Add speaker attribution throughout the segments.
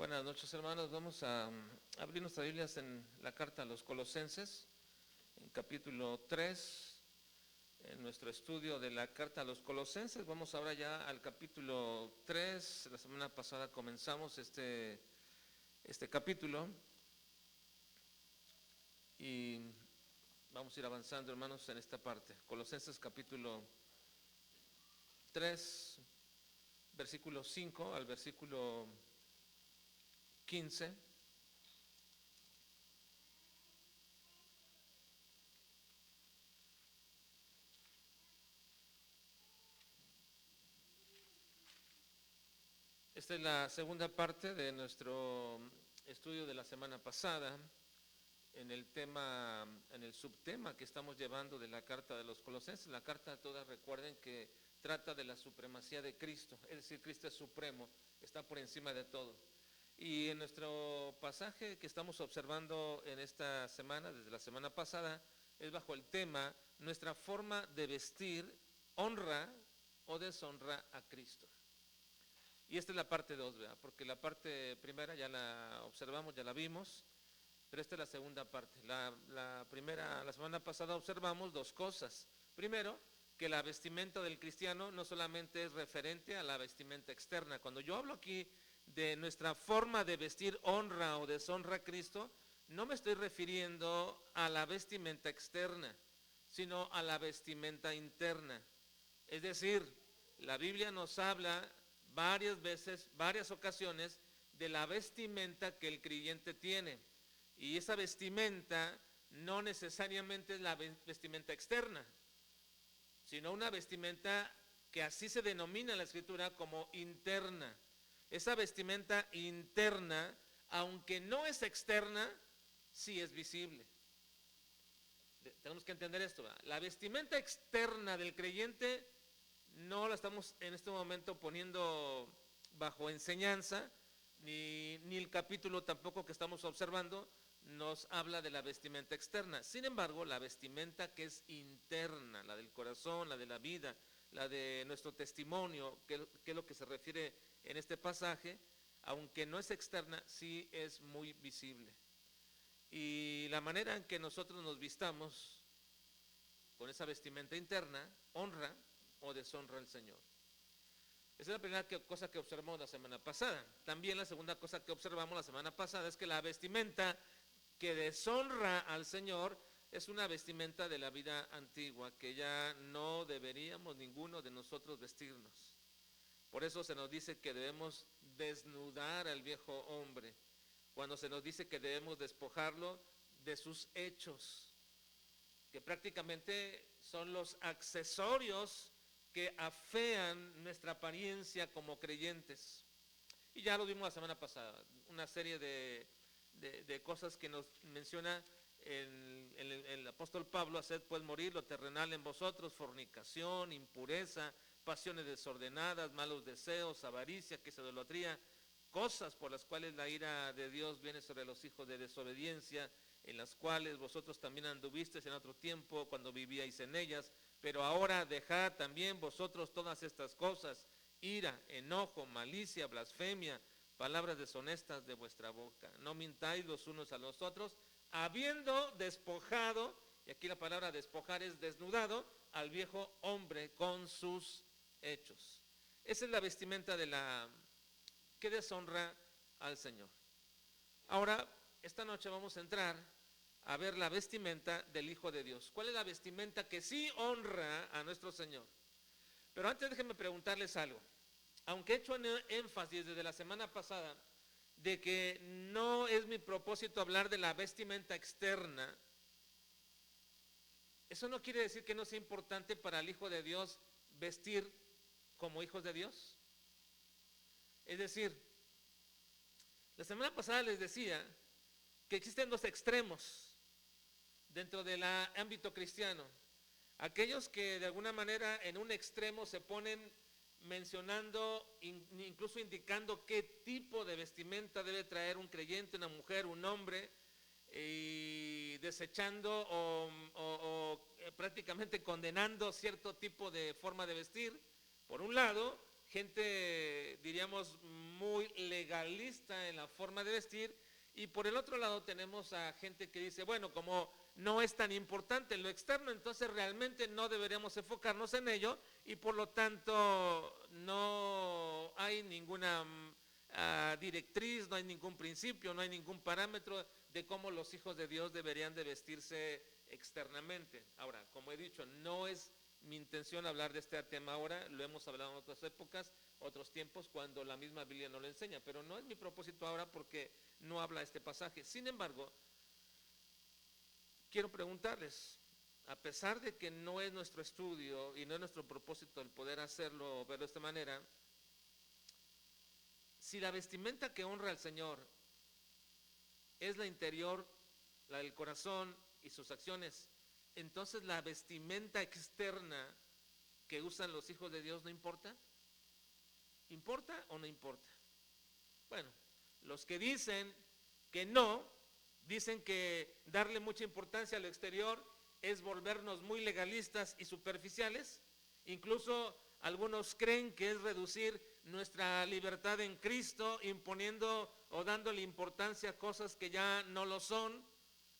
Speaker 1: Buenas noches, hermanos. Vamos a abrir nuestras Biblias en la carta a los Colosenses, en capítulo 3, en nuestro estudio de la carta a los Colosenses. Vamos ahora ya al capítulo 3. La semana pasada comenzamos este capítulo y vamos a ir avanzando, hermanos, en esta parte. Colosenses capítulo 3, versículo 5 al versículo 15. Esta es la segunda parte de nuestro estudio de la semana pasada en el tema, en el subtema que estamos llevando de la carta de los Colosenses. La carta toda, recuerden que trata de la supremacía de Cristo, es decir, Cristo es supremo, está por encima de todo. Y en nuestro pasaje que estamos observando en esta semana, desde la semana pasada, es bajo el tema: nuestra forma de vestir honra o deshonra a Cristo. Y esta es la parte 2, ¿verdad? Porque la parte primera ya la observamos, ya la vimos, pero esta es la segunda parte. La semana pasada observamos dos cosas. Primero, que la vestimenta del cristiano no solamente es referente a la vestimenta externa. Cuando yo hablo aquí de nuestra forma de vestir honra o deshonra a Cristo, no me estoy refiriendo a la vestimenta externa, sino a la vestimenta interna. Es decir, la Biblia nos habla varias veces, varias ocasiones, de la vestimenta que el creyente tiene. Y esa vestimenta no necesariamente es la vestimenta externa, sino una vestimenta que así se denomina en la Escritura como interna. Esa vestimenta interna, aunque no es externa, sí es visible. Tenemos que entender esto, ¿verdad? La vestimenta externa del creyente no la estamos en este momento poniendo bajo enseñanza, ni el capítulo tampoco que estamos observando nos habla de la vestimenta externa. Sin embargo, la vestimenta que es interna, la del corazón, la de la vida, la de nuestro testimonio, que es lo que se refiere en este pasaje, aunque no es externa, sí es muy visible. Y la manera en que nosotros nos vistamos con esa vestimenta interna honra o deshonra al Señor. Esa es la primera cosa que observamos la semana pasada. También la segunda cosa que observamos la semana pasada es que la vestimenta que deshonra al Señor es una vestimenta de la vida antigua, que ya no deberíamos ninguno de nosotros vestirnos. Por eso se nos dice que debemos desnudar al viejo hombre, cuando se nos dice que debemos despojarlo de sus hechos, que prácticamente son los accesorios que afean nuestra apariencia como creyentes. Y ya lo vimos la semana pasada, una serie de cosas que nos menciona el apóstol Pablo: haced pues morir lo terrenal en vosotros, fornicación, impureza, pasiones desordenadas, malos deseos, avaricia, que es idolatría, cosas por las cuales la ira de Dios viene sobre los hijos de desobediencia, en las cuales vosotros también anduvisteis en otro tiempo cuando vivíais en ellas, pero ahora dejad también vosotros todas estas cosas: ira, enojo, malicia, blasfemia, palabras deshonestas de vuestra boca. No mintáis los unos a los otros, habiendo despojado, y aquí la palabra despojar es desnudado, al viejo hombre con sus hechos. Esa es la vestimenta que deshonra al Señor. Ahora, esta noche vamos a entrar a ver la vestimenta del Hijo de Dios. ¿Cuál es la vestimenta que sí honra a nuestro Señor? Pero antes déjenme preguntarles algo. Aunque he hecho énfasis desde la semana pasada de que no es mi propósito hablar de la vestimenta externa, eso no quiere decir que no sea importante para el Hijo de Dios vestir como hijos de Dios. Es decir, la semana pasada les decía que existen dos extremos dentro del ámbito cristiano. Aquellos que de alguna manera en un extremo se ponen mencionando, incluso indicando qué tipo de vestimenta debe traer un creyente, una mujer, un hombre, y desechando o prácticamente condenando cierto tipo de forma de vestir, por un lado, gente, diríamos, muy legalista en la forma de vestir, y por el otro lado tenemos a gente que dice, bueno, como no es tan importante lo externo, entonces realmente no deberíamos enfocarnos en ello, y por lo tanto no hay ninguna directriz, no hay ningún principio, no hay ningún parámetro de cómo los hijos de Dios deberían de vestirse externamente. Ahora, como he dicho, no es mi intención hablar de este tema ahora, lo hemos hablado en otras épocas, otros tiempos, cuando la misma Biblia no lo enseña, pero no es mi propósito ahora porque no habla este pasaje. Sin embargo, quiero preguntarles, a pesar de que no es nuestro estudio y no es nuestro propósito el poder hacerlo o verlo de esta manera, si la vestimenta que honra al Señor es la interior, la del corazón y sus acciones, entonces la vestimenta externa que usan los hijos de Dios no importa. ¿Importa o no importa? Bueno, los que dicen que no, dicen que darle mucha importancia a lo exterior es volvernos muy legalistas y superficiales. Incluso algunos creen que es reducir nuestra libertad en Cristo, imponiendo o dándole importancia a cosas que ya no lo son.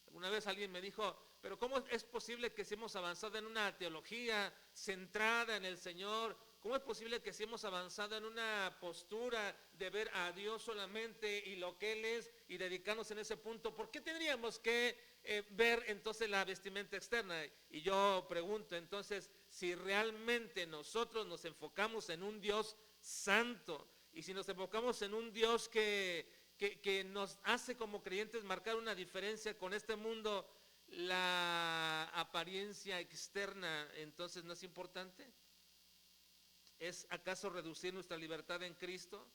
Speaker 1: Una vez alguien me dijo, pero ¿cómo es posible que si hemos avanzado en una teología centrada en el Señor? ¿Cómo es posible que si hemos avanzado en una postura de ver a Dios solamente y lo que Él es y dedicarnos en ese punto? ¿Por qué tendríamos que ver entonces la vestimenta externa? Y yo pregunto entonces, si realmente nosotros nos enfocamos en un Dios santo y si nos enfocamos en un Dios que nos hace como creyentes marcar una diferencia con este mundo, la apariencia externa entonces no es importante. ¿Es acaso reducir nuestra libertad en Cristo,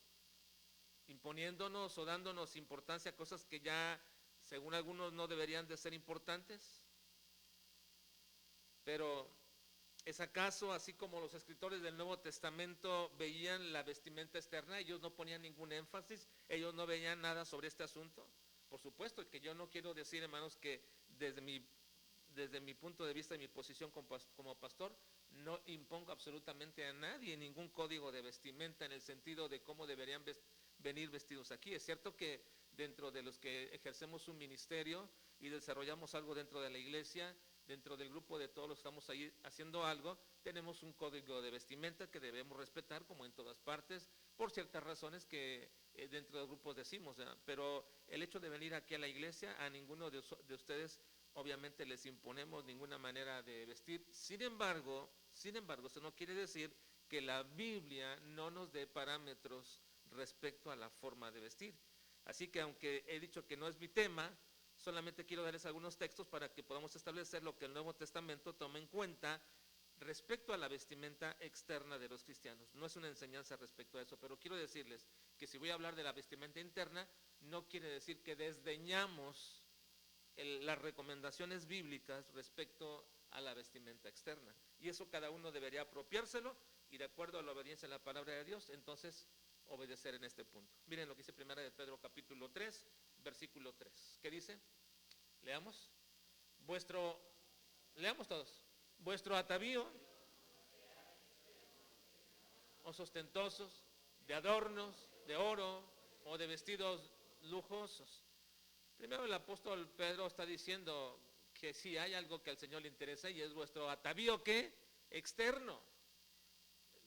Speaker 1: imponiéndonos o dándonos importancia a cosas que ya, según algunos, no deberían de ser importantes? Pero ¿es acaso así como los escritores del Nuevo Testamento veían la vestimenta externa? Ellos no ponían ningún énfasis, ellos no veían nada sobre este asunto. Por supuesto que yo no quiero decir, hermanos, que desde mi punto de vista y mi posición como pastor, no impongo absolutamente a nadie ningún código de vestimenta en el sentido de cómo deberían venir vestidos aquí. Es cierto que dentro de los que ejercemos un ministerio y desarrollamos algo dentro de la iglesia, dentro del grupo de todos los que estamos ahí haciendo algo, tenemos un código de vestimenta que debemos respetar, como en todas partes, por ciertas razones que dentro del grupo decimos, ¿verdad? Pero el hecho de venir aquí a la iglesia, a ninguno de ustedes obviamente les imponemos ninguna manera de vestir. Sin embargo, eso no quiere decir que la Biblia no nos dé parámetros respecto a la forma de vestir. Así que aunque he dicho que no es mi tema, solamente quiero darles algunos textos para que podamos establecer lo que el Nuevo Testamento toma en cuenta respecto a la vestimenta externa de los cristianos. No es una enseñanza respecto a eso, pero quiero decirles que si voy a hablar de la vestimenta interna, no quiere decir que desdeñamos las recomendaciones bíblicas respecto a la vestimenta externa. Y eso cada uno debería apropiárselo y de acuerdo a la obediencia a la palabra de Dios, entonces obedecer en este punto. Miren lo que dice 1 de Pedro capítulo 3, versículo 3. ¿Qué dice? Leamos. Leamos todos. Vuestro atavío, os ostentosos, de adornos, de oro o de vestidos lujosos. Primero el apóstol Pedro está diciendo que sí hay algo que al Señor le interesa y es vuestro atavío, ¿qué? Externo.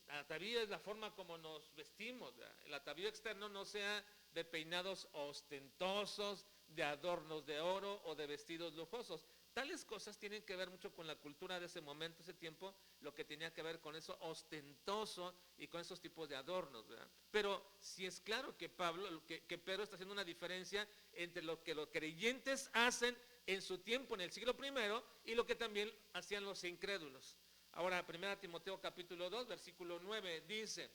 Speaker 1: El atavío es la forma como nos vestimos, ¿verdad? El atavío externo no sea de peinados ostentosos, de adornos de oro o de vestidos lujosos. Tales cosas tienen que ver mucho con la cultura de ese momento, ese tiempo, lo que tenía que ver con eso ostentoso y con esos tipos de adornos, ¿verdad? Pero sí es claro que Pedro está haciendo una diferencia entre lo que los creyentes hacen en su tiempo, en el siglo I, y lo que también hacían los incrédulos. Ahora, 1 Timoteo capítulo 2, versículo 9, dice,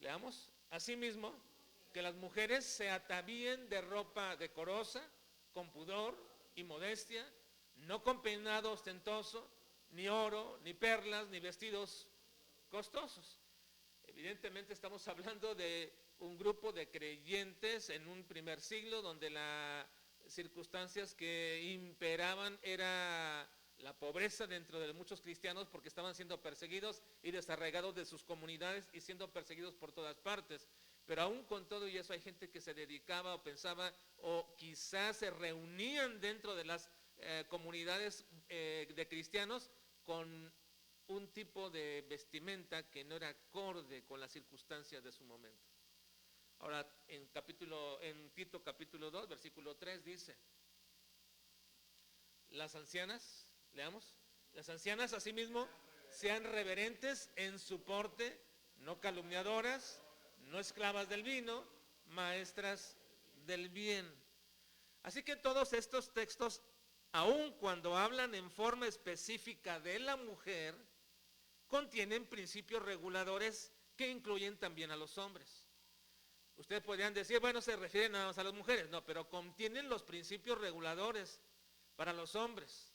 Speaker 1: leamos, asimismo, que las mujeres se atavíen de ropa decorosa, con pudor y modestia, no con peinado ostentoso, ni oro, ni perlas, ni vestidos costosos. Evidentemente estamos hablando de un grupo de creyentes en un primer siglo donde las circunstancias que imperaban era la pobreza dentro de muchos cristianos porque estaban siendo perseguidos y desarraigados de sus comunidades y siendo perseguidos por todas partes. Pero aún con todo y eso hay gente que se dedicaba o pensaba o quizás se reunían dentro de las comunidades de cristianos con un tipo de vestimenta que no era acorde con las circunstancias de su momento. Ahora, en Tito capítulo 2, versículo 3 dice, las ancianas, leamos, las ancianas asimismo sean reverentes en su porte, no calumniadoras, no esclavas del vino, maestras del bien. Así que todos estos textos, aun cuando hablan en forma específica de la mujer, contienen principios reguladores que incluyen también a los hombres. Ustedes podrían decir, bueno, se refieren nada más a las mujeres. No, pero contienen los principios reguladores para los hombres.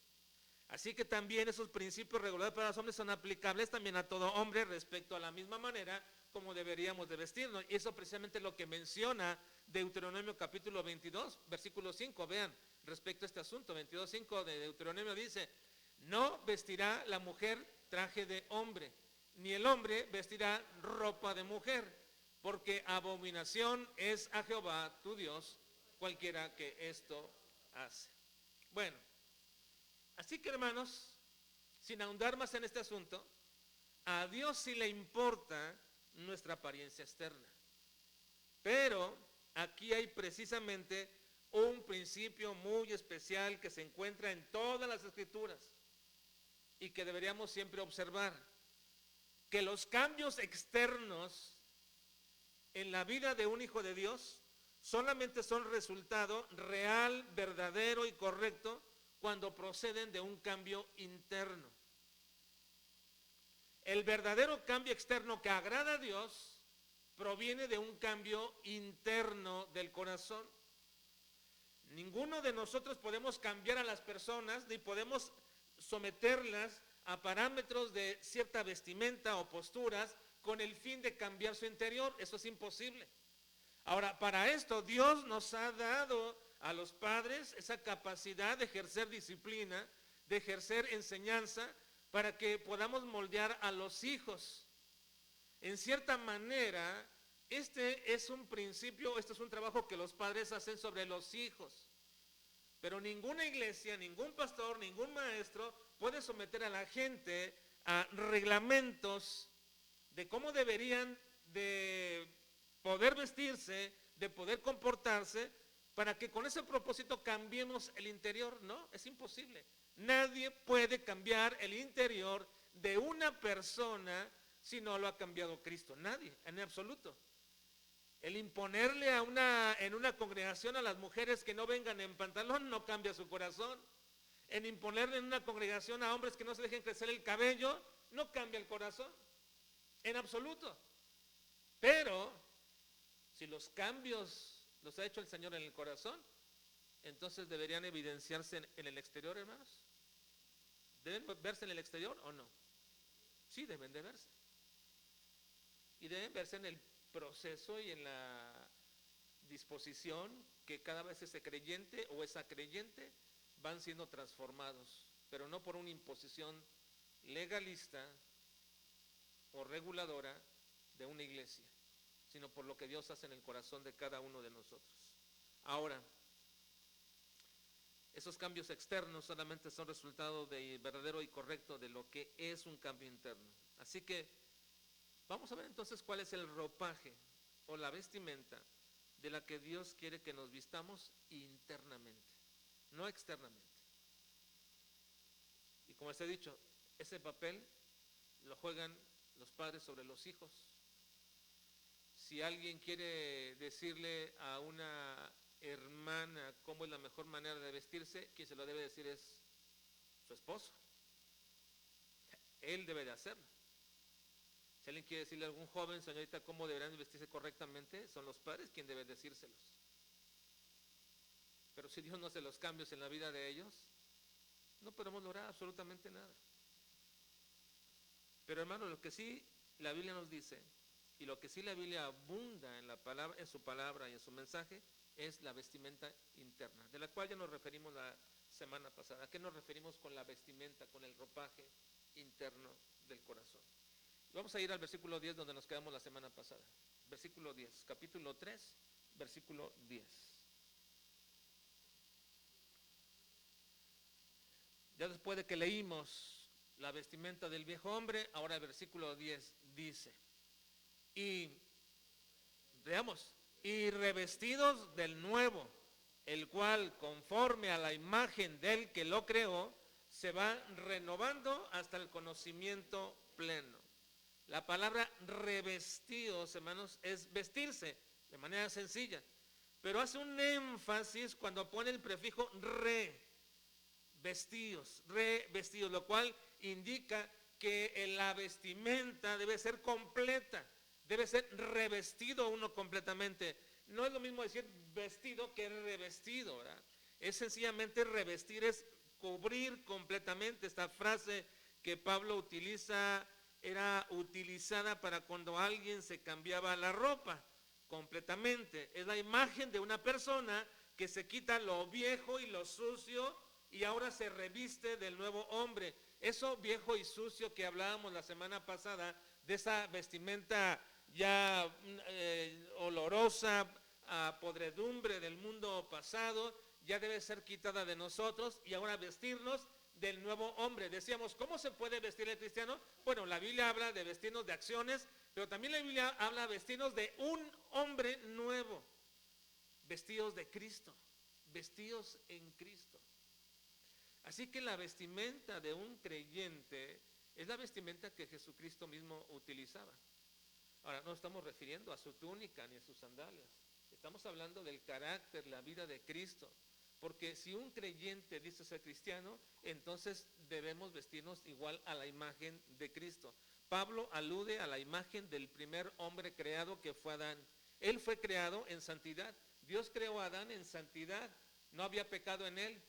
Speaker 1: Así que también esos principios reguladores para los hombres son aplicables también a todo hombre respecto a la misma manera como deberíamos de vestirnos. Y eso precisamente es lo que menciona Deuteronomio capítulo 22, versículo 5. Vean, respecto a este asunto, 22:5 de Deuteronomio dice, no vestirá la mujer traje de hombre, ni el hombre vestirá ropa de mujer, porque abominación es a Jehová tu Dios cualquiera que esto hace. Bueno, así que hermanos, sin ahondar más en este asunto, a Dios sí le importa nuestra apariencia externa. Pero aquí hay precisamente un principio muy especial que se encuentra en todas las escrituras y que deberíamos siempre observar, que los cambios externos en la vida de un hijo de Dios solamente son resultado real, verdadero y correcto cuando proceden de un cambio interno. El verdadero cambio externo que agrada a Dios proviene de un cambio interno del corazón. Ninguno de nosotros podemos cambiar a las personas ni podemos someterlas a parámetros de cierta vestimenta o posturas con el fin de cambiar su interior. Eso es imposible. Ahora, para esto Dios nos ha dado a los padres esa capacidad de ejercer disciplina, de ejercer enseñanza, para que podamos moldear a los hijos. En cierta manera, este es un principio, este es un trabajo que los padres hacen sobre los hijos. Pero ninguna iglesia, ningún pastor, ningún maestro puede someter a la gente a reglamentos de cómo deberían de poder vestirse, de poder comportarse, para que con ese propósito cambiemos el interior. No, es imposible. Nadie puede cambiar el interior de una persona si no lo ha cambiado Cristo. Nadie, en absoluto. El imponerle en una congregación a las mujeres que no vengan en pantalón no cambia su corazón. El imponerle en una congregación a hombres que no se dejen crecer el cabello no cambia el corazón. En absoluto. Pero si los cambios los ha hecho el Señor en el corazón, entonces deberían evidenciarse en el exterior, hermanos. ¿Deben verse en el exterior o no? Sí, deben de verse. Y deben verse en el proceso y en la disposición que cada vez ese creyente o esa creyente van siendo transformados, pero no por una imposición legalista o reguladora de una iglesia, sino por lo que Dios hace en el corazón de cada uno de nosotros. Ahora, esos cambios externos solamente son resultado de verdadero y correcto de lo que es un cambio interno. Así que vamos a ver entonces cuál es el ropaje o la vestimenta de la que Dios quiere que nos vistamos internamente, no externamente. Y como les he dicho, ese papel lo juegan los padres sobre los hijos. Si alguien quiere decirle a una hermana cómo es la mejor manera de vestirse, quien se lo debe decir es su esposo. Él debe de hacerlo. Si alguien quiere decirle a algún joven, señorita, cómo deberán vestirse correctamente, son los padres quienes deben decírselos. Pero si Dios no hace los cambios en la vida de ellos, no podemos lograr absolutamente nada. Pero hermano, lo que sí la Biblia nos dice, y lo que sí la Biblia abunda en la palabra, en su palabra y en su mensaje, es la vestimenta interna, de la cual ya nos referimos la semana pasada. ¿A qué nos referimos con la vestimenta, con el ropaje interno del corazón? Vamos a ir al versículo 10 donde nos quedamos la semana pasada. Versículo 10, capítulo 3, versículo 10. Ya después de que leímos la vestimenta del viejo hombre, ahora el versículo 10 dice, y veamos, y revestidos del nuevo, el cual conforme a la imagen del que lo creó, se va renovando hasta el conocimiento pleno. La palabra revestidos, hermanos, es vestirse de manera sencilla, pero hace un énfasis cuando pone el prefijo revestidos, lo cual indica que la vestimenta debe ser completa, debe ser revestido uno completamente. No es lo mismo decir vestido que revestido, ¿verdad? Es sencillamente revestir, es cubrir completamente. Esta frase que Pablo utiliza era utilizada para cuando alguien se cambiaba la ropa completamente. Es la imagen de una persona que se quita lo viejo y lo sucio y ahora se reviste del nuevo hombre. Eso viejo y sucio que hablábamos la semana pasada, de esa vestimenta ya olorosa a podredumbre del mundo pasado, ya debe ser quitada de nosotros y ahora vestirnos del nuevo hombre. Decíamos, ¿cómo se puede vestir el cristiano? Bueno, la Biblia habla de vestirnos de acciones, pero también la Biblia habla de vestirnos de un hombre nuevo, vestidos de Cristo, vestidos en Cristo. Así que la vestimenta de un creyente es la vestimenta que Jesucristo mismo utilizaba. Ahora, no estamos refiriendo a su túnica ni a sus sandalias. Estamos hablando del carácter, la vida de Cristo. Porque si un creyente dice ser cristiano, entonces debemos vestirnos igual a la imagen de Cristo. Pablo alude a la imagen del primer hombre creado, que fue Adán. Él fue creado en santidad. Dios creó a Adán en santidad. No había pecado en él.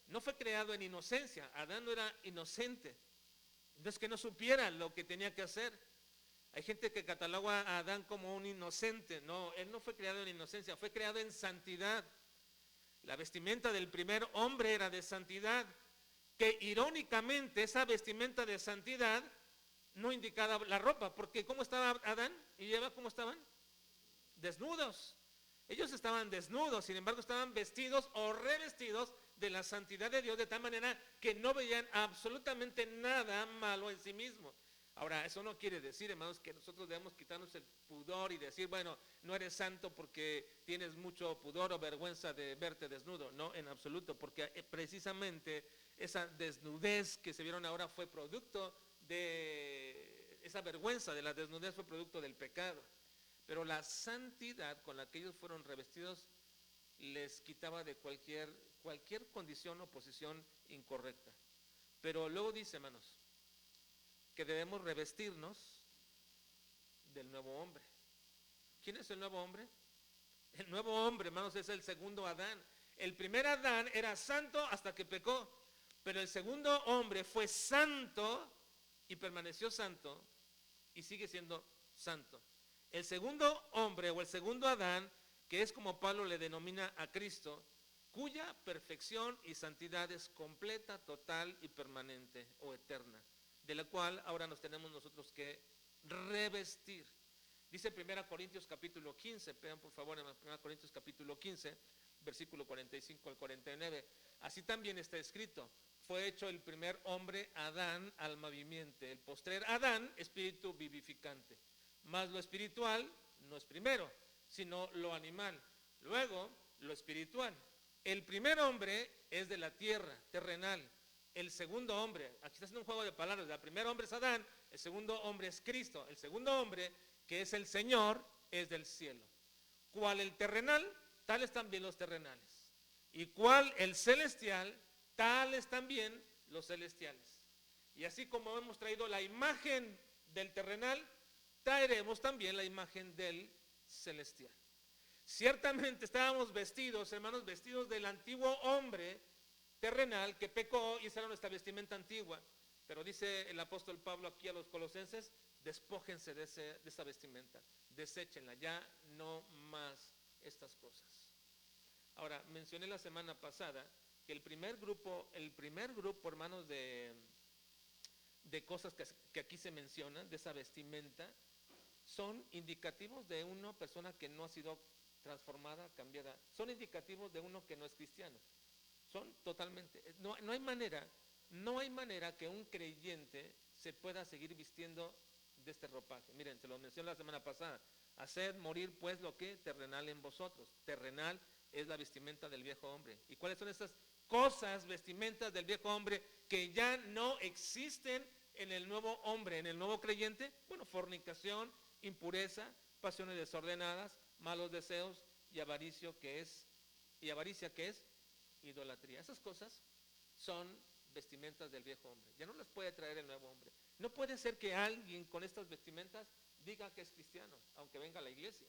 Speaker 1: No fue creado en inocencia. Adán no era inocente. No es que no supiera lo que tenía que hacer. Hay gente que cataloga a Adán como un inocente. No, él no fue creado en inocencia, fue creado en santidad. La vestimenta del primer hombre era de santidad, que irónicamente esa vestimenta de santidad no indicaba la ropa, porque ¿cómo estaba Adán y Eva? ¿Cómo estaban? Desnudos. Ellos estaban desnudos, sin embargo estaban vestidos o revestidos de la santidad de Dios, de tal manera que no veían absolutamente nada malo en sí mismos. Ahora, eso no quiere decir, hermanos, que nosotros debemos quitarnos el pudor y decir, bueno, no eres santo porque tienes mucho pudor o vergüenza de verte desnudo. No, en absoluto, porque precisamente esa desnudez que se vieron ahora fue producto de, esa vergüenza de la desnudez fue producto del pecado. Pero la santidad con la que ellos fueron revestidos les quitaba de cualquier condición o posición incorrecta. Pero luego dice, hermanos, que debemos revestirnos del nuevo hombre. ¿Quién es el nuevo hombre? El nuevo hombre, hermanos, es el segundo Adán. El primer Adán era santo hasta que pecó, pero el segundo hombre fue santo y permaneció santo y sigue siendo santo. El segundo hombre o el segundo Adán, que es como Pablo le denomina a Cristo, cuya perfección y santidad es completa, total y permanente o eterna, de la cual ahora nos tenemos nosotros que revestir. Dice 1 Corintios capítulo 15, vean por favor en 1 Corintios capítulo 15, versículo 45 al 49. Así también está escrito, fue hecho el primer hombre Adán, alma viviente, el postrer Adán, espíritu vivificante. Mas lo espiritual no es primero, sino lo animal, luego lo espiritual. El primer hombre es de la tierra, terrenal. El segundo hombre, aquí está haciendo un juego de palabras, el primer hombre es Adán, el segundo hombre es Cristo, el segundo hombre, que es el Señor, es del cielo. ¿Cuál el terrenal? Tales también los terrenales. ¿Y cuál el celestial? Tales también los celestiales. Y así como hemos traído la imagen del terrenal, traeremos también la imagen del celestial. Ciertamente estábamos vestidos, hermanos, vestidos del antiguo hombre terrenal que pecó y esa era nuestra vestimenta antigua. Pero dice el apóstol Pablo aquí a los colosenses, despójense de esa vestimenta, deséchenla, ya no más estas cosas. Ahora, mencioné la semana pasada que el primer grupo, hermanos, de cosas que aquí se mencionan, de esa vestimenta, son indicativos de una persona que no ha sido transformada, cambiada. Son indicativos de uno que no es cristiano. Son totalmente, no hay manera que un creyente se pueda seguir vistiendo de este ropaje. Miren, se lo mencioné la semana pasada. Haced morir pues lo que terrenal en vosotros. Terrenal es la vestimenta del viejo hombre. ¿Y cuáles son esas cosas, vestimentas del viejo hombre que ya no existen en el nuevo hombre, en el nuevo creyente? Bueno, fornicación, impureza, pasiones desordenadas, malos deseos y avaricia que es idolatría. Esas cosas son vestimentas del viejo hombre. Ya no las puede traer el nuevo hombre. No puede ser que alguien con estas vestimentas diga que es cristiano, aunque venga a la iglesia.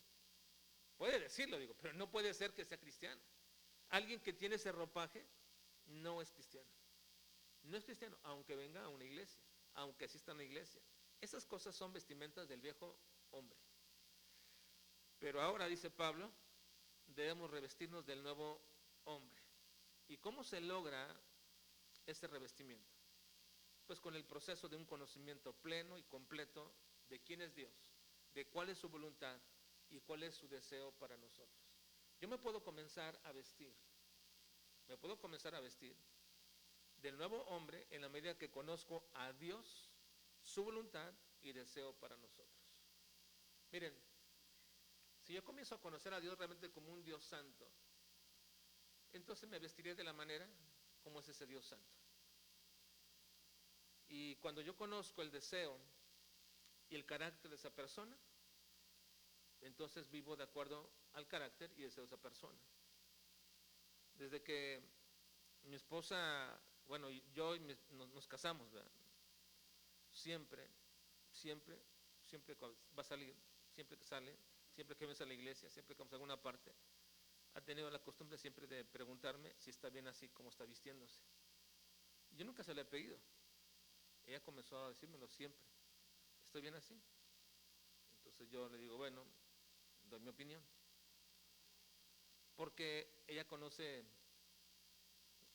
Speaker 1: Puede decirlo, digo, pero no puede ser que sea cristiano. Alguien que tiene ese ropaje no es cristiano. No es cristiano, aunque venga a una iglesia, aunque asista a una iglesia. Esas cosas son vestimentas del viejo hombre. Pero ahora, dice Pablo, debemos revestirnos del nuevo hombre. ¿Y cómo se logra ese revestimiento? Pues con el proceso de un conocimiento pleno y completo de quién es Dios, de cuál es su voluntad y cuál es su deseo para nosotros. Yo me puedo comenzar a vestir del nuevo hombre en la medida que conozco a Dios, su voluntad y deseo para nosotros. Miren, si yo comienzo a conocer a Dios realmente como un Dios santo, entonces me vestiré de la manera como es ese Dios santo. Y cuando yo conozco el deseo y el carácter de esa persona, entonces vivo de acuerdo al carácter y deseo de esa persona. Desde que mi esposa, bueno, yo nos casamos, ¿verdad? Siempre va a salir, siempre que sale, siempre que vamos a la iglesia, siempre que vamos a alguna parte, ha tenido la costumbre siempre de preguntarme si está bien así como está vistiéndose. Yo nunca se lo he pedido. Ella comenzó a decírmelo siempre. ¿Estoy bien así? Entonces yo le digo, bueno, doy mi opinión. Porque ella conoce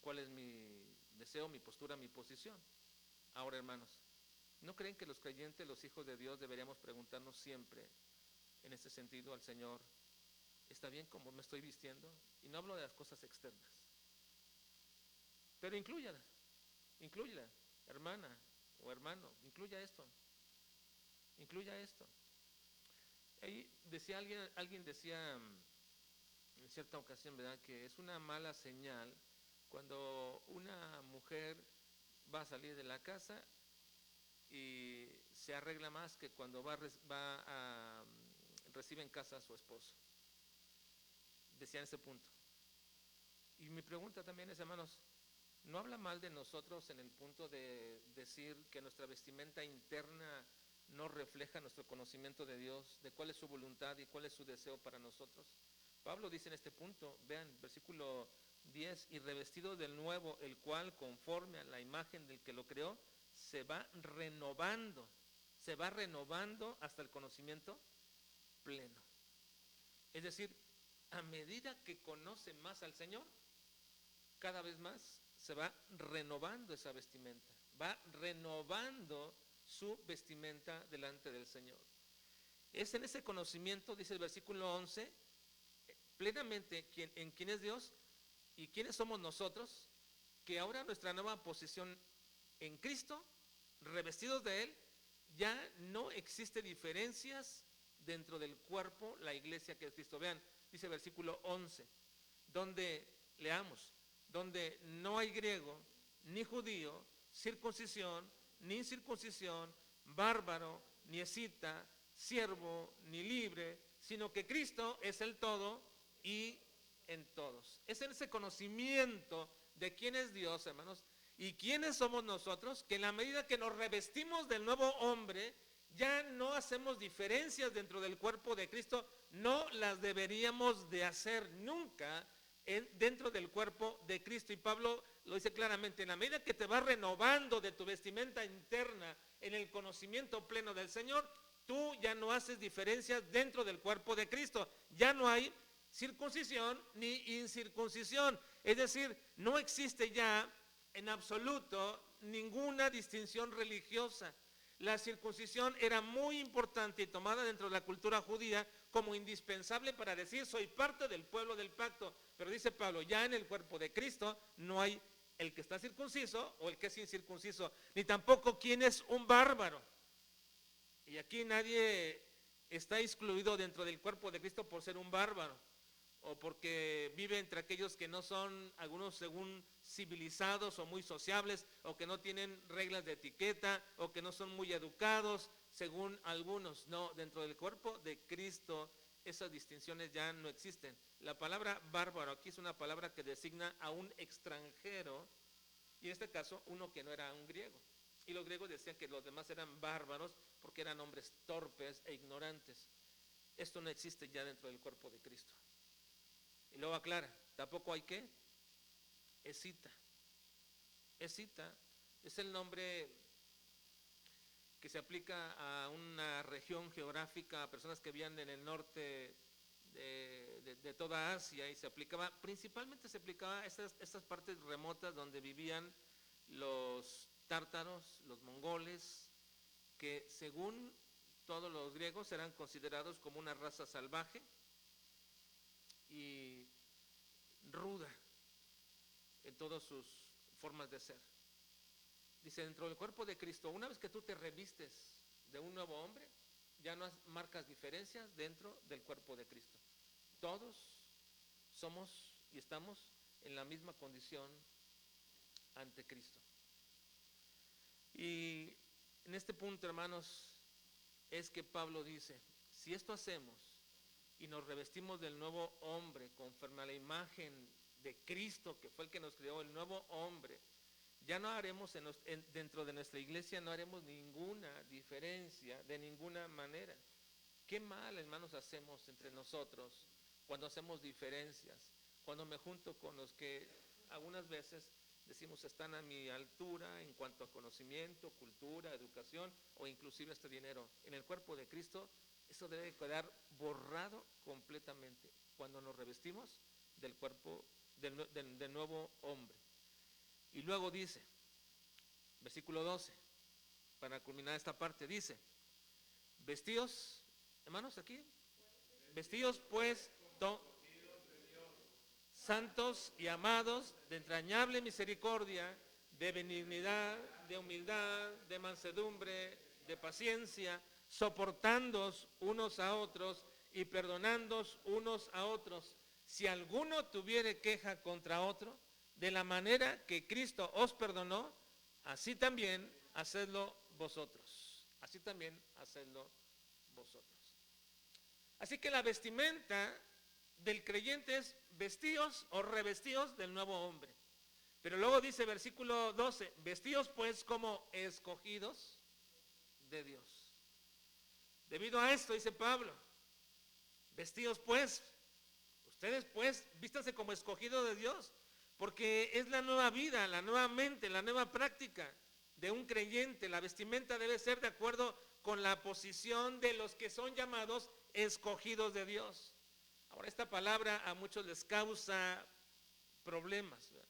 Speaker 1: cuál es mi deseo, mi postura, mi posición. Ahora, hermanos, ¿no creen que los creyentes, los hijos de Dios, deberíamos preguntarnos siempre en este sentido al Señor, ¿está bien como me estoy vistiendo? Y no hablo de las cosas externas, pero inclúyala, hermana o hermano, incluya esto. Ahí decía alguien decía en cierta ocasión, ¿verdad?, que es una mala señal cuando una mujer va a salir de la casa y se arregla más que cuando recibe en casa a su esposo. Decían ese punto. Y mi pregunta también es, hermanos, ¿no habla mal de nosotros en el punto de decir que nuestra vestimenta interna no refleja nuestro conocimiento de Dios, de cuál es su voluntad y cuál es su deseo para nosotros? Pablo dice en este punto, vean, versículo 10, y revestido del nuevo, el cual conforme a la imagen del que lo creó, se va renovando hasta el conocimiento pleno. Es decir, a medida que conoce más al Señor, cada vez más se va renovando esa vestimenta, va renovando su vestimenta delante del Señor. Es en ese conocimiento, dice el versículo 11, plenamente en quién es Dios y quiénes somos nosotros, que ahora nuestra nueva posición en Cristo, revestidos de Él, ya no existe diferencias dentro del cuerpo, la iglesia que es Cristo. Vean, dice el versículo 11, donde leamos, donde no hay griego, ni judío, circuncisión, ni incircuncisión, bárbaro, ni escita, siervo, ni libre, sino que Cristo es el todo y en todos. Es en ese conocimiento de quién es Dios, hermanos, y quiénes somos nosotros, que en la medida que nos revestimos del nuevo hombre, ya no hacemos diferencias dentro del cuerpo de Cristo, no las deberíamos de hacer nunca dentro del cuerpo de Cristo. Y Pablo lo dice claramente, en la medida que te vas renovando de tu vestimenta interna en el conocimiento pleno del Señor, tú ya no haces diferencias dentro del cuerpo de Cristo. Ya no hay circuncisión ni incircuncisión. Es decir, no existe ya en absoluto ninguna distinción religiosa. La circuncisión era muy importante y tomada dentro de la cultura judía como indispensable para decir soy parte del pueblo del pacto. Pero dice Pablo, ya en el cuerpo de Cristo no hay el que está circunciso o el que es incircunciso, ni tampoco quien es un bárbaro. Y aquí nadie está excluido dentro del cuerpo de Cristo por ser un bárbaro o porque vive entre aquellos que no son, algunos según civilizados o muy sociables, o que no tienen reglas de etiqueta, o que no son muy educados, según algunos. No, dentro del cuerpo de Cristo esas distinciones ya no existen. La palabra bárbaro aquí es una palabra que designa a un extranjero, y en este caso uno que no era un griego. Y los griegos decían que los demás eran bárbaros porque eran hombres torpes e ignorantes. Esto no existe ya dentro del cuerpo de Cristo. Y luego aclara, tampoco hay que escita. Escita es el nombre que se aplica a una región geográfica, a personas que vivían en el norte de toda Asia, y principalmente se aplicaba a estas partes remotas donde vivían los tártaros, los mongoles, que según todos los griegos eran considerados como una raza salvaje y ruda en todas sus formas de ser. Dice, dentro del cuerpo de Cristo, una vez que tú te revistes de un nuevo hombre, ya no marcas diferencias dentro del cuerpo de Cristo. Todos somos y estamos en la misma condición ante Cristo. Y en este punto, hermanos, es que Pablo dice, si esto hacemos y nos revestimos del nuevo hombre conforme a la imagen de Cristo, que fue el que nos creó, el nuevo hombre, ya no haremos dentro de nuestra iglesia, no haremos ninguna diferencia de ninguna manera. Qué mal, hermanos, hacemos entre nosotros cuando hacemos diferencias, cuando me junto con los que algunas veces decimos están a mi altura en cuanto a conocimiento, cultura, educación o inclusive hasta dinero. En el cuerpo de Cristo eso debe quedar borrado completamente cuando nos revestimos del cuerpo del nuevo hombre. Y luego dice, versículo 12, para culminar esta parte, dice, vestidos, hermanos, aquí, vestidos pues santos y amados, de entrañable misericordia, de benignidad, de humildad, de mansedumbre, de paciencia, soportándoos unos a otros y perdonándoos unos a otros. Si alguno tuviere queja contra otro, de la manera que Cristo os perdonó, así también hacedlo vosotros. Así también hacedlo vosotros. Así que la vestimenta del creyente es vestidos o revestidos del nuevo hombre. Pero luego dice versículo 12, vestidos pues como escogidos de Dios. Debido a esto, dice Pablo, vestidos pues, ustedes pues, vístanse como escogidos de Dios, porque es la nueva vida, la nueva mente, la nueva práctica de un creyente. La vestimenta debe ser de acuerdo con la posición de los que son llamados escogidos de Dios. Ahora, esta palabra a muchos les causa problemas, ¿verdad?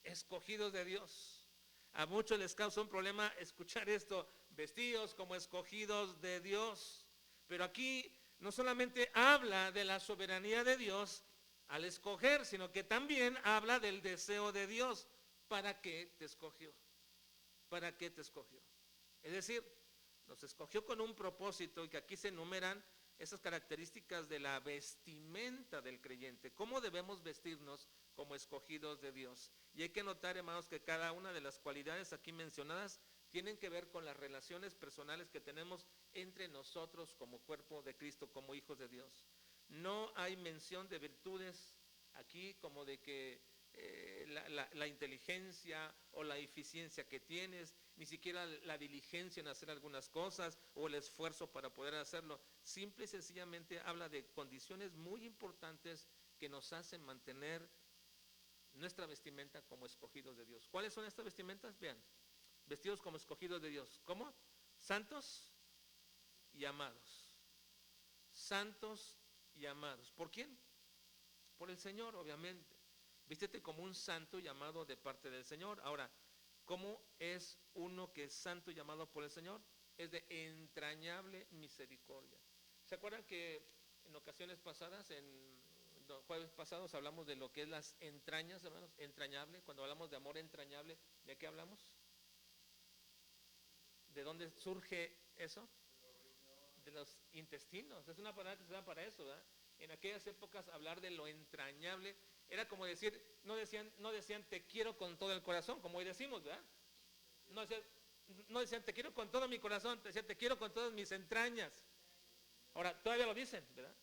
Speaker 1: Escogidos de Dios. A muchos les causa un problema escuchar esto, vestidos como escogidos de Dios. Pero aquí no solamente habla de la soberanía de Dios al escoger, sino que también habla del deseo de Dios. ¿Para qué te escogió? ¿Para qué te escogió? Es decir, nos escogió con un propósito, y que aquí se enumeran esas características de la vestimenta del creyente. ¿Cómo debemos vestirnos como escogidos de Dios? Y hay que notar, hermanos, que cada una de las cualidades aquí mencionadas tienen que ver con las relaciones personales que tenemos entre nosotros como cuerpo de Cristo, como hijos de Dios. No hay mención de virtudes aquí como de que la inteligencia o la eficiencia que tienes, ni siquiera la diligencia en hacer algunas cosas o el esfuerzo para poder hacerlo. Simple y sencillamente habla de condiciones muy importantes que nos hacen mantener nuestra vestimenta como escogidos de Dios. ¿Cuáles son estas vestimentas? Vean, vestidos como escogidos de Dios. ¿Cómo? Santos y amados. Santos y amados. ¿Por quién? por el Señor, obviamente. Vístete como un santo llamado de parte del Señor. Ahora, ¿cómo es uno que es santo llamado por el Señor? Es de entrañable misericordia. ¿Se acuerdan que en ocasiones pasadas, en los jueves pasados, hablamos de lo que es las entrañas, hermanos? Entrañable. Cuando hablamos de amor entrañable, ¿de qué hablamos? ¿De dónde surge eso? De los intestinos. Es una palabra que se da para eso, ¿verdad? En aquellas épocas hablar de lo entrañable era como decir, no decían te quiero con todo el corazón, como hoy decimos, ¿verdad? No decían, no decían te quiero con todo mi corazón, decían te quiero con todas mis entrañas. Ahora, todavía lo dicen, ¿verdad?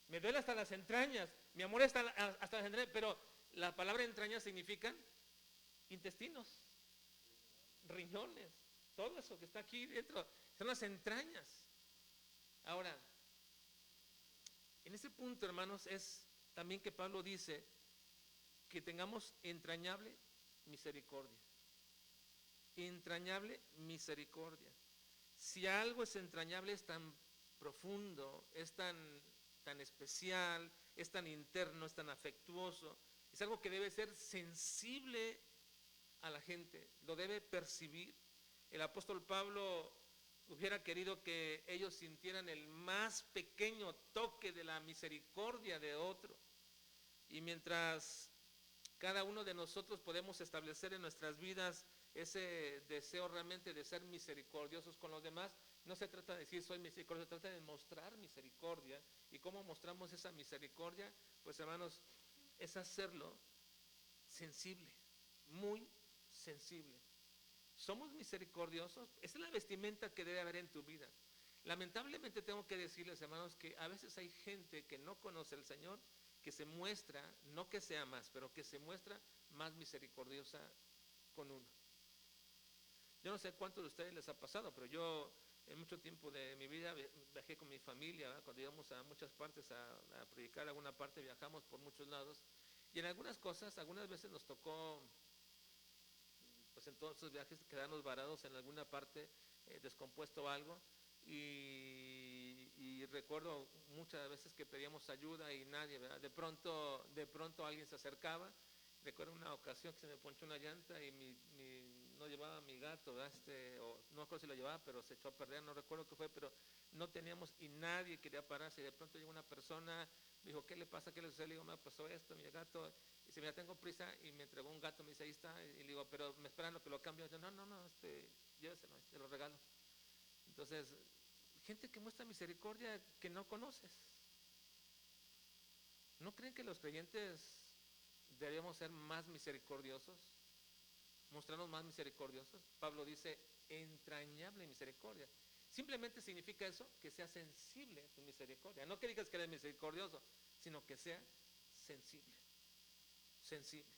Speaker 1: Me duele hasta las entrañas, mi amor está hasta las entrañas, pero la palabra entrañas significan intestinos, riñones, todo eso que está aquí dentro, son las entrañas. Ahora, en ese punto, hermanos, es también que Pablo dice que tengamos entrañable misericordia. Entrañable misericordia. Si algo es entrañable, es tan profundo, es tan especial, es tan interno, es tan afectuoso, es algo que debe ser sensible a la gente, lo debe percibir. El apóstol Pablo hubiera querido que ellos sintieran el más pequeño toque de la misericordia de otro. Y mientras cada uno de nosotros podemos establecer en nuestras vidas ese deseo realmente de ser misericordiosos con los demás, no se trata de decir soy misericordioso, se trata de mostrar misericordia. ¿Y cómo mostramos esa misericordia? Pues hermanos, es hacerlo sensible, muy sensible. ¿Somos misericordiosos? Esa es la vestimenta que debe haber en tu vida. Lamentablemente tengo que decirles, hermanos, que a veces hay gente que no conoce al Señor, que se muestra, no que sea más, pero que se muestra más misericordiosa con uno. Yo no sé cuántos de ustedes les ha pasado, pero yo en mucho tiempo de mi vida viajé con mi familia, ¿verdad? Cuando íbamos a muchas partes a predicar, alguna parte viajamos por muchos lados, y en algunas cosas, algunas veces nos tocó, pues en todos esos viajes, quedarnos varados en alguna parte, descompuesto o algo, y recuerdo muchas veces que pedíamos ayuda y nadie, ¿verdad? De pronto alguien se acercaba. Recuerdo una ocasión que se me ponchó una llanta y no llevaba a mi gato, ¿verdad? O no recuerdo si lo llevaba, pero se echó a perder, no recuerdo qué fue, pero no teníamos y nadie quería pararse. Y de pronto llegó una persona, me dijo, ¿qué le pasa? ¿Qué le sucede? Le digo, me pasó esto, mi gato. Y dice, mira, tengo prisa, y me entregó un gato, me dice, ahí está. Y le digo, pero me esperan lo que lo cambio. Y dice, no, lléveselo, te lo regalo. Entonces, gente que muestra misericordia que no conoces. ¿No creen que los creyentes debemos ser más misericordiosos? Mostrarnos más misericordiosos. Pablo dice entrañable misericordia. Simplemente significa eso, que sea sensible tu misericordia. No que digas que eres misericordioso, sino que sea sensible. Sensible.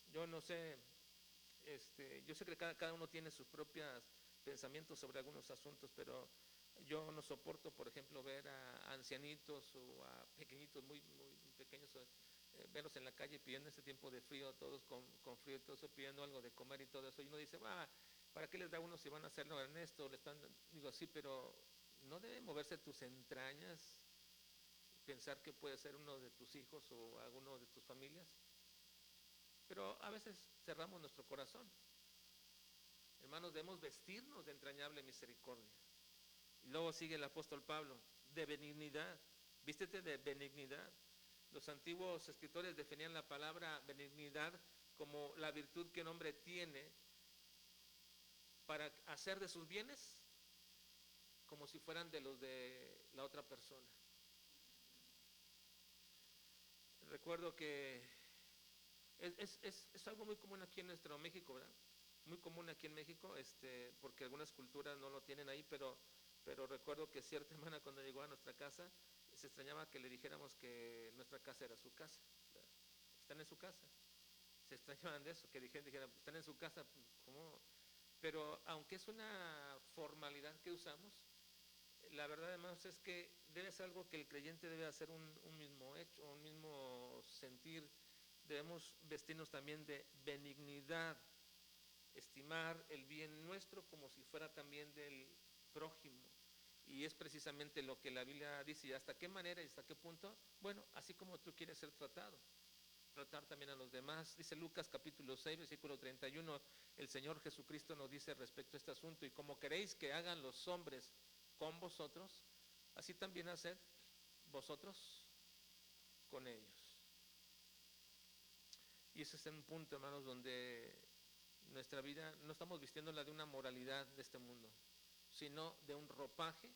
Speaker 1: Yo no sé, yo sé que cada uno tiene sus propios pensamientos sobre algunos asuntos, pero yo no soporto, por ejemplo, ver a ancianitos o a pequeñitos, muy pequeños, verlos en la calle pidiendo ese tiempo de frío, todos con frío y todo eso, pidiendo algo de comer y todo eso. Y uno dice, ¿para qué les da uno si van a hacerlo en esto? Digo, sí, pero no debe moverse tus entrañas, pensar que puede ser uno de tus hijos o alguno de tus familias. Pero a veces cerramos nuestro corazón. Hermanos, debemos vestirnos de entrañable misericordia. Y luego sigue el apóstol Pablo, de benignidad. Vístete de benignidad. Los antiguos escritores definían la palabra benignidad como la virtud que un hombre tiene para hacer de sus bienes como si fueran de los de la otra persona. Recuerdo que es algo muy común aquí en nuestro México, ¿verdad? Muy común aquí en México, porque algunas culturas no lo tienen ahí, pero recuerdo que cierta hermana cuando llegó a nuestra casa se extrañaba que le dijéramos que nuestra casa era su casa, ¿verdad? Están en su casa. Se extrañaban de eso, que dijeran, están en su casa, ¿cómo? Pero aunque es una formalidad que usamos, la verdad, hermanos, es que debe ser algo que el creyente debe hacer un mismo hecho, un mismo sentir. Debemos vestirnos también de benignidad, estimar el bien nuestro como si fuera también del prójimo. Y es precisamente lo que la Biblia dice. ¿Y hasta qué manera y hasta qué punto? Bueno, así como tú quieres ser tratado, tratar también a los demás. Dice Lucas capítulo 6, versículo 31, el Señor Jesucristo nos dice respecto a este asunto: y como queréis que hagan los hombres con vosotros, así también haced vosotros con ellos. Y ese es un punto, hermanos, donde nuestra vida no estamos vistiéndola de una moralidad de este mundo, sino de un ropaje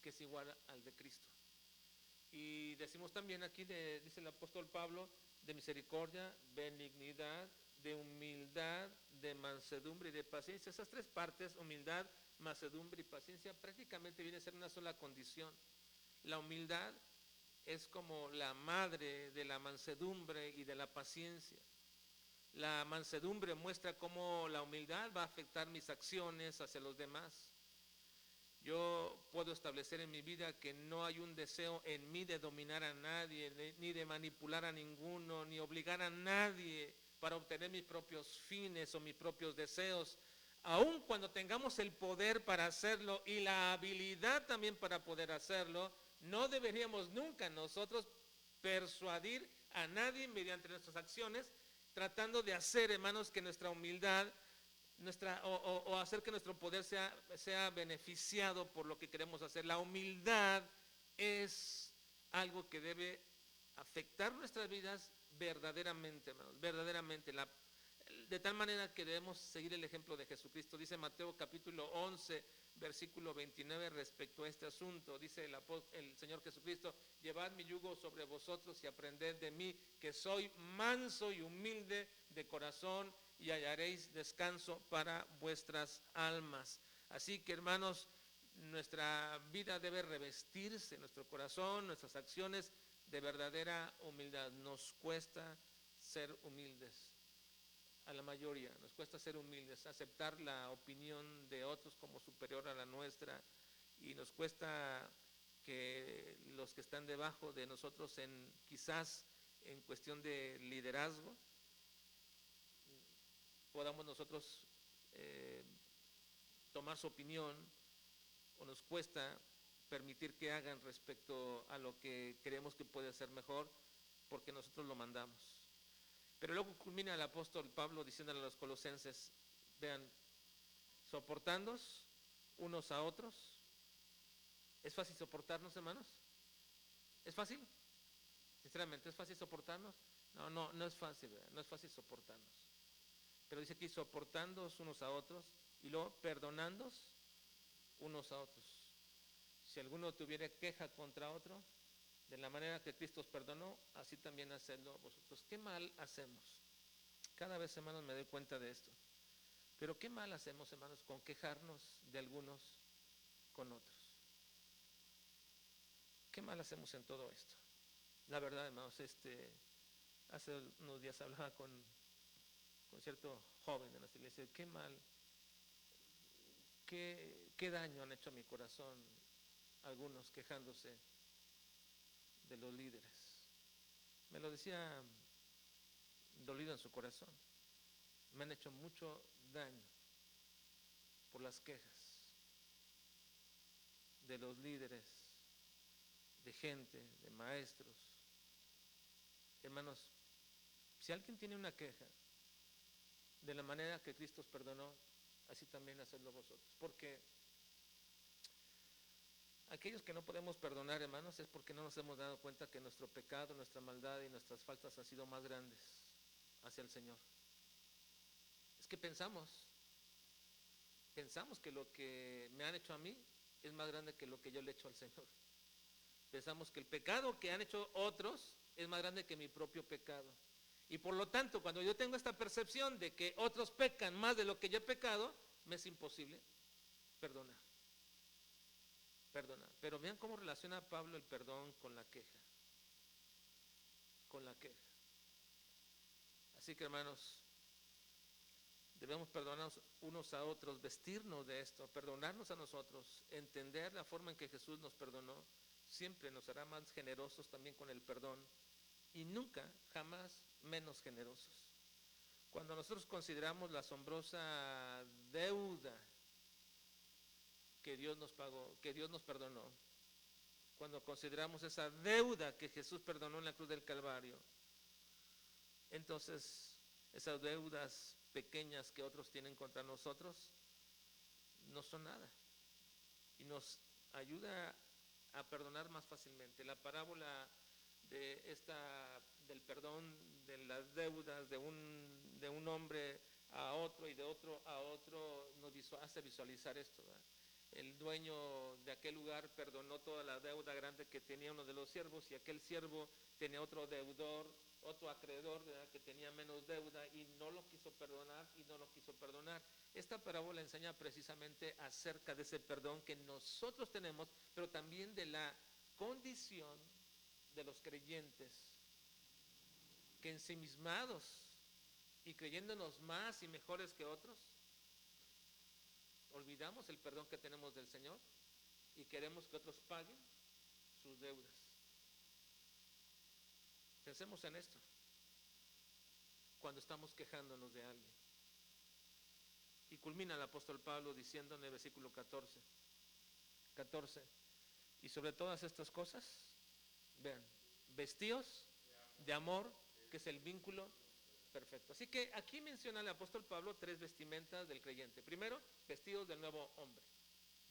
Speaker 1: que es igual al de Cristo. Y decimos también aquí, dice el apóstol Pablo, de misericordia, benignidad, de humildad, de mansedumbre y de paciencia. Esas tres partes, humildad, mansedumbre y paciencia, prácticamente viene a ser una sola condición. La humildad es como la madre de la mansedumbre y de la paciencia. La mansedumbre muestra cómo la humildad va a afectar mis acciones hacia los demás. Yo puedo establecer en mi vida que no hay un deseo en mí de dominar a nadie, ni de manipular a ninguno, ni obligar a nadie para obtener mis propios fines o mis propios deseos. Aun cuando tengamos el poder para hacerlo y la habilidad también para poder hacerlo, no deberíamos nunca nosotros persuadir a nadie mediante nuestras acciones, tratando de hacer, hermanos, que nuestra humildad o hacer que nuestro poder sea beneficiado por lo que queremos hacer. La humildad es algo que debe afectar nuestras vidas verdaderamente, hermanos, verdaderamente. De tal manera que debemos seguir el ejemplo de Jesucristo. Dice Mateo capítulo 11, versículo 29 respecto a este asunto. Dice el Señor Jesucristo: llevad mi yugo sobre vosotros y aprended de mí, que soy manso y humilde de corazón, y hallaréis descanso para vuestras almas. Así que, hermanos, nuestra vida debe revestirse, nuestro corazón, nuestras acciones, de verdadera humildad. Nos cuesta ser humildes. A la mayoría nos cuesta ser humildes, aceptar la opinión de otros como superior a la nuestra, y nos cuesta que los que están debajo de nosotros, quizás en cuestión de liderazgo, podamos nosotros tomar su opinión, o nos cuesta permitir que hagan respecto a lo que creemos que puede ser mejor, porque nosotros lo mandamos. Pero luego culmina el apóstol Pablo diciéndole a los colosenses: vean, soportándoos unos a otros. ¿Es fácil soportarnos, hermanos? ¿Es fácil? Sinceramente, ¿es fácil soportarnos? No es fácil, ¿verdad? No es fácil soportarnos. Pero dice aquí: soportándoos unos a otros, y luego perdonándoos unos a otros. Si alguno tuviera queja contra otro, de la manera que Cristo os perdonó, así también hacedlo vosotros. ¿Qué mal hacemos? Cada vez, hermanos, me doy cuenta de esto. Pero qué mal hacemos, hermanos, con quejarnos de algunos con otros. ¿Qué mal hacemos en todo esto? La verdad, hermanos, hace unos días hablaba con cierto joven de nuestra iglesia. Qué mal, qué daño han hecho a mi corazón algunos quejándose de los líderes. Me lo decía dolido en su corazón. Me han hecho mucho daño por las quejas de los líderes, de gente, de maestros. Hermanos, si alguien tiene una queja, de la manera que Cristo os perdonó, así también hacedlo vosotros. Porque aquellos que no podemos perdonar, hermanos, es porque no nos hemos dado cuenta que nuestro pecado, nuestra maldad y nuestras faltas han sido más grandes hacia el Señor. Es que pensamos que lo que me han hecho a mí es más grande que lo que yo le he hecho al Señor. Pensamos que el pecado que han hecho otros es más grande que mi propio pecado. Y por lo tanto, cuando yo tengo esta percepción de que otros pecan más de lo que yo he pecado, me es imposible perdonar. Pero vean cómo relaciona Pablo el perdón con la queja. Con la queja. Así que, hermanos, debemos perdonarnos unos a otros, vestirnos de esto, perdonarnos a nosotros, entender la forma en que Jesús nos perdonó. Siempre nos hará más generosos también con el perdón, y nunca, jamás menos generosos. Cuando nosotros consideramos la asombrosa deuda que Dios nos pagó, que Dios nos perdonó. Cuando consideramos esa deuda que Jesús perdonó en la cruz del Calvario, entonces esas deudas pequeñas que otros tienen contra nosotros no son nada y nos ayuda a perdonar más fácilmente. La parábola del perdón de las deudas de un hombre a otro y de otro a otro nos hace visualizar esto, ¿verdad? El dueño de aquel lugar perdonó toda la deuda grande que tenía uno de los siervos, y aquel siervo tenía otro deudor, otro acreedor, ¿verdad?, que tenía menos deuda y no lo quiso perdonar y no lo quiso perdonar. Esta parábola enseña precisamente acerca de ese perdón que nosotros tenemos, pero también de la condición de los creyentes, que ensimismados y creyéndonos más y mejores que otros, olvidamos el perdón que tenemos del Señor y queremos que otros paguen sus deudas. Pensemos en esto cuando estamos quejándonos de alguien. Y culmina el apóstol Pablo diciendo en el versículo 14, y sobre todas estas cosas, vean, vestíos de amor, que es el vínculo perfecto. Así que aquí menciona el apóstol Pablo 3 vestimentas del creyente. Primero, vestidos del nuevo hombre,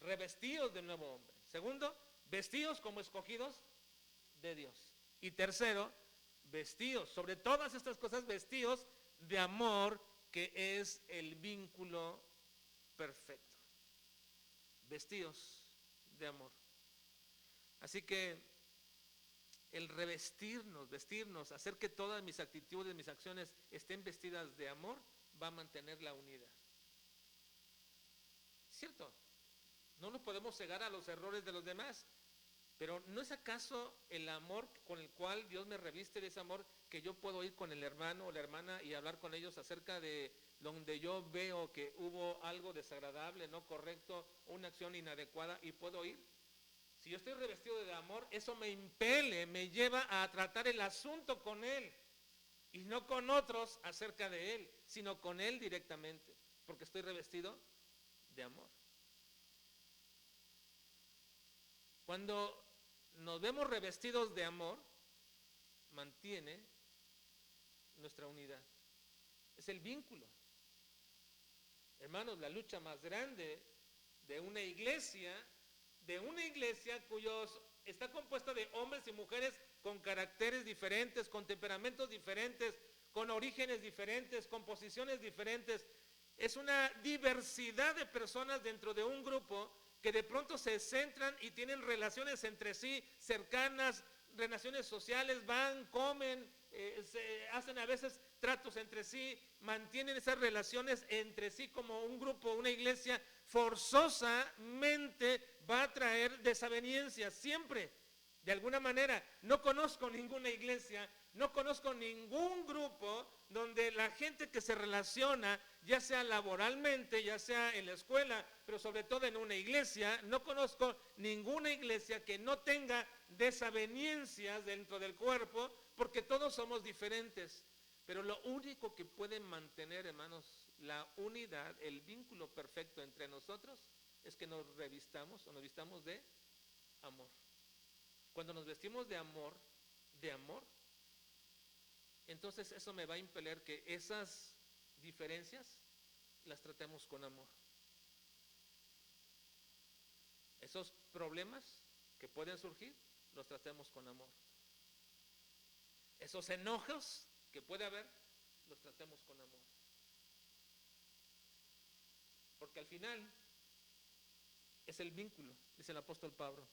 Speaker 1: revestidos del nuevo hombre. Segundo, vestidos como escogidos de Dios. Y tercero, vestidos, sobre todas estas cosas, vestidos de amor, que es el vínculo perfecto. Vestidos de amor. Así que el vestirnos, hacer que todas mis actitudes, mis acciones estén vestidas de amor, va a mantener la unidad. ¿Cierto? No nos podemos cegar a los errores de los demás, pero ¿no es acaso el amor con el cual Dios me reviste de ese amor, que yo puedo ir con el hermano o la hermana y hablar con ellos acerca de donde yo veo que hubo algo desagradable, no correcto, una acción inadecuada, y puedo ir? Si yo estoy revestido de amor, eso me impele, me lleva a tratar el asunto con Él, y no con otros acerca de Él, sino con Él directamente, porque estoy revestido de amor. Cuando nos vemos revestidos de amor, mantiene nuestra unidad. Es el vínculo. Hermanos, la lucha más grande de una iglesia cuyos está compuesta de hombres y mujeres con caracteres diferentes, con temperamentos diferentes, con orígenes diferentes, con posiciones diferentes. Es una diversidad de personas dentro de un grupo que de pronto se centran y tienen relaciones entre sí cercanas, relaciones sociales, van, comen, se hacen a veces tratos entre sí, mantienen esas relaciones entre sí como un grupo, una iglesia. Forzosamente va a traer desavenencias siempre, de alguna manera. No conozco ninguna iglesia, no conozco ningún grupo donde la gente que se relaciona, ya sea laboralmente, ya sea en la escuela, pero sobre todo en una iglesia, no conozco ninguna iglesia que no tenga desavenencias dentro del cuerpo, porque todos somos diferentes. Pero lo único que puede mantener, hermanos, la unidad, el vínculo perfecto entre nosotros, es que nos revistamos o nos vistamos de amor. Cuando nos vestimos de amor, entonces eso me va a impeler que esas diferencias las tratemos con amor. Esos problemas que pueden surgir, los tratemos con amor. Esos enojos que puede haber, los tratemos con amor. Porque al final es el vínculo, dice el apóstol Pablo,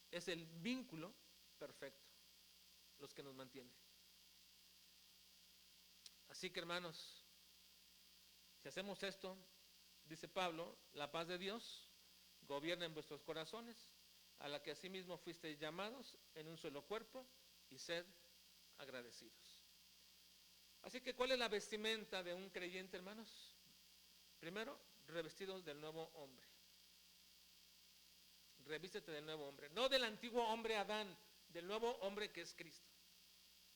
Speaker 1: es el vínculo perfecto los que nos mantienen. Así que, hermanos, si hacemos esto, dice Pablo, la paz de Dios gobierna en vuestros corazones, a la que asimismo fuisteis llamados en un solo cuerpo, y sed agradecidos. Así que, ¿cuál es la vestimenta de un creyente, hermanos? Primero, revestidos del nuevo hombre. Revístete del nuevo hombre, no del antiguo hombre Adán, del nuevo hombre que es Cristo.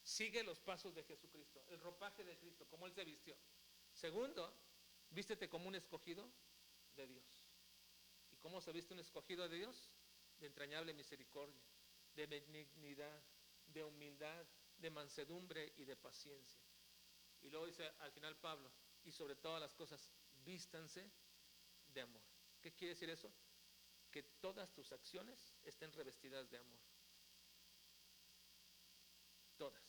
Speaker 1: Sigue los pasos de Jesucristo, el ropaje de Cristo, como Él se vistió. Segundo, vístete como un escogido de Dios. Y ¿Cómo se viste un escogido de Dios? De entrañable misericordia, de benignidad, de humildad, de mansedumbre y de paciencia. Y luego dice al final Pablo, y sobre todas las cosas, vístanse de amor. ¿Qué quiere decir eso? Que todas tus acciones estén revestidas de amor. Todas.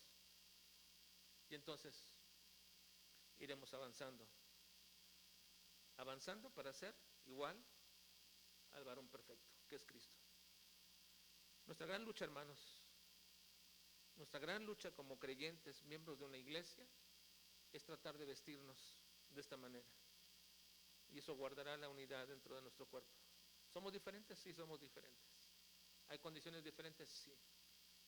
Speaker 1: Y entonces iremos avanzando. Avanzando para ser igual al varón perfecto, que es Cristo. Nuestra gran lucha, hermanos, nuestra gran lucha como creyentes, miembros de una iglesia, es tratar de vestirnos de esta manera. Y eso guardará la unidad dentro de nuestro cuerpo. ¿Somos diferentes? Sí, somos diferentes. ¿Hay condiciones diferentes? Sí.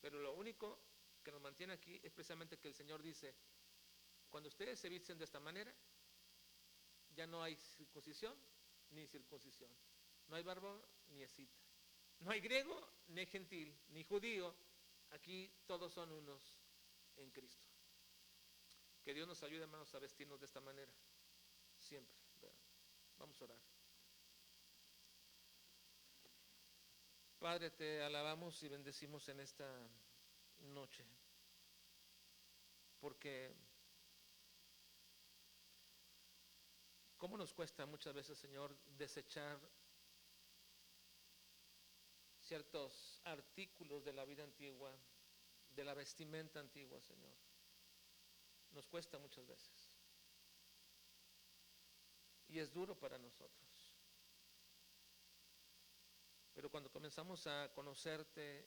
Speaker 1: Pero lo único que nos mantiene aquí es precisamente que el Señor dice, cuando ustedes se visten de esta manera, ya no hay circuncisión ni circuncisión. No hay bárbaro ni escita. No hay griego ni gentil, ni judío. Aquí todos son unos en Cristo. Que Dios nos ayude, hermanos, a vestirnos de esta manera. Siempre. Vamos a orar. Padre, te alabamos y bendecimos en esta noche. Porque cómo nos cuesta muchas veces, Señor, desechar ciertos artículos de la vida antigua, de la vestimenta antigua, Señor. Nos cuesta muchas veces. Y es duro para nosotros. Pero cuando comenzamos a conocerte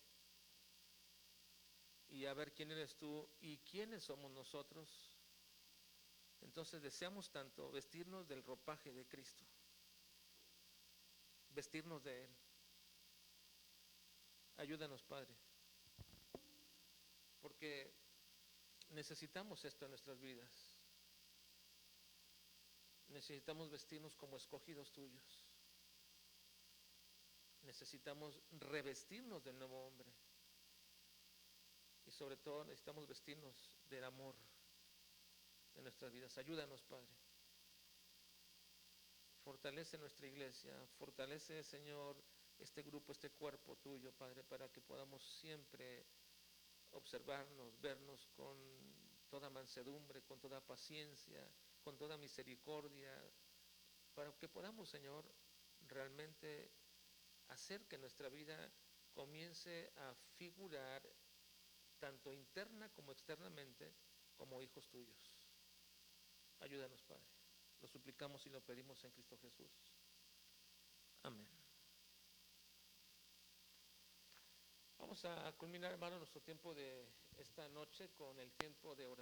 Speaker 1: y a ver quién eres tú y quiénes somos nosotros, entonces deseamos tanto vestirnos del ropaje de Cristo, vestirnos de Él. Ayúdanos, Padre, porque necesitamos esto en nuestras vidas. Necesitamos vestirnos como escogidos tuyos. Necesitamos revestirnos del nuevo hombre. Y sobre todo necesitamos vestirnos del amor en nuestras vidas. Ayúdanos, Padre. Fortalece nuestra iglesia. Fortalece, Señor, este grupo, este cuerpo tuyo, Padre, para que podamos siempre observarnos, vernos con toda mansedumbre, con toda paciencia, con toda misericordia, para que podamos, Señor, realmente hacer que nuestra vida comience a figurar tanto interna como externamente como hijos tuyos. Ayúdanos, Padre. Lo suplicamos y lo pedimos en Cristo Jesús. Amén. Vamos a culminar, hermano, nuestro tiempo de esta noche con el tiempo de oración.